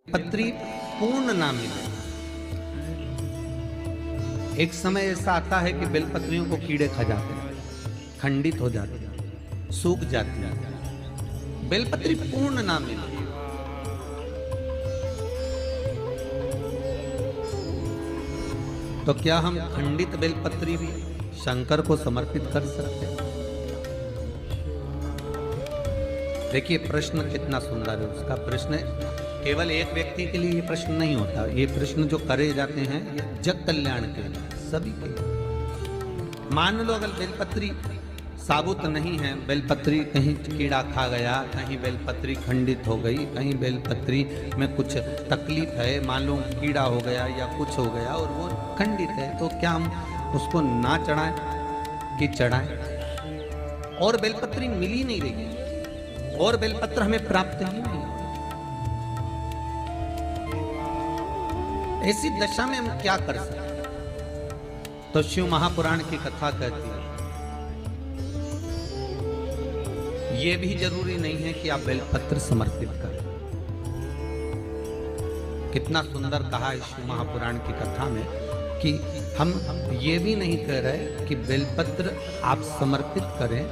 पत्री पूर्ण ना मिले। एक समय ऐसा आता है कि बेलपत्रियों को कीड़े खा जाते हैं, खंडित हो जाती है, सूख जाती है, बेलपत्री पूर्ण ना मिले। तो क्या हम खंडित बेलपत्री भी शंकर को समर्पित कर सकते हैं? देखिए प्रश्न कितना सुंदर है। उसका प्रश्न केवल एक व्यक्ति के लिए ये प्रश्न नहीं होता, ये प्रश्न जो करे जाते हैं ये जग कल्याण के लिए, सभी के लिए। मान लो अगर बेलपत्री साबुत नहीं है, बेलपत्री कहीं कीड़ा खा गया, कहीं बेलपत्री खंडित हो गई, कहीं बेलपत्री में कुछ तकलीफ है, मान लो कीड़ा हो गया या कुछ हो गया और वो खंडित है, तो क्या हम उसको ना चढ़ाएं कि चढ़ाएं? और बेलपत्री मिल ही नहीं रही, और बेलपत्र हमें प्राप्त ही नहीं। ऐसी दशा में हम क्या कर सकते? तो शिव महापुराण की कथा कहती है यह भी जरूरी नहीं है कि आप बेलपत्र समर्पित करें। कितना सुंदर कहा है शिव महापुराण की कथा में कि हम ये भी नहीं कह रहे कि बेलपत्र आप समर्पित करें।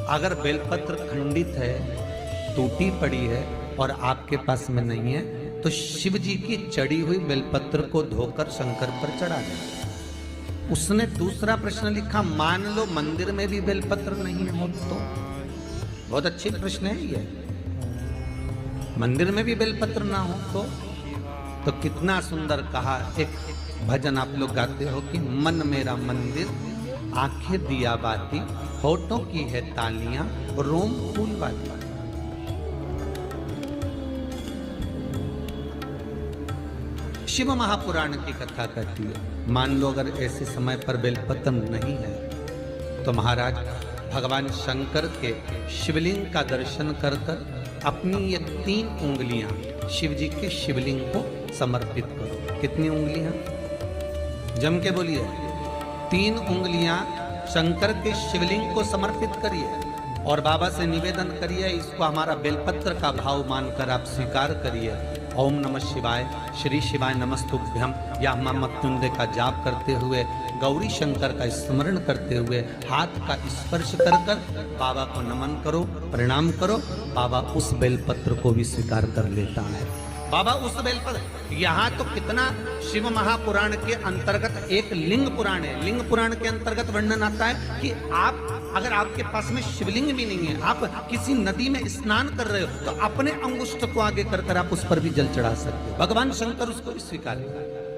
अगर बेलपत्र खंडित है, टूटी पड़ी है और आपके पास में नहीं है, तो शिव जी की चढ़ी हुई बेलपत्र को धोकर शंकर पर चढ़ा दें। उसने दूसरा प्रश्न लिखा, मान लो मंदिर में भी बेलपत्र नहीं हो तो? बहुत अच्छी प्रश्न है ये। मंदिर में भी बेलपत्र ना हो तो कितना सुंदर कहा। एक भजन आप लोग गाते हो कि मन मेरा मंदिर, आंखें दिया बाती, होठों की है तालियां, रोम फूल वाली। शिव महापुराण की कथा कहती है मान लो अगर ऐसे समय पर बेलपत्र नहीं है तो महाराज भगवान शंकर के शिवलिंग का दर्शन कर कर अपनी ये 3 उंगलियां शिव जी के शिवलिंग को समर्पित करो। कितनी उंगलियां? जम के बोलिए। 3 उंगलियां शंकर के शिवलिंग को समर्पित करिए और बाबा से निवेदन करिए, इसको हमारा बेलपत्र का भाव मानकर आप स्वीकार करिए। ओम नमः शिवाय, श्री शिवाय नमस्तुभ्यम या मृत्युंजय का जाप करते हुए, गौरी शंकर का स्मरण करते हुए हाथ का स्पर्श कर कर बाबा को नमन करो, प्रणाम करो। बाबा उस बेलपत्र को भी स्वीकार कर लेता है। बाबा उस बेलपत्र, यहाँ तो कितना शिव महापुराण के अंतर्गत एक लिंग पुराण है। लिंग पुराण के अंतर्गत वर्णन आता है कि आप अगर आपके पास में शिवलिंग भी नहीं है, आप किसी नदी में स्नान कर रहे हो तो अपने अंगुष्ठ को आगे कर कर आप उस पर भी जल चढ़ा सकते हो। भगवान शंकर उसको स्वीकार करें।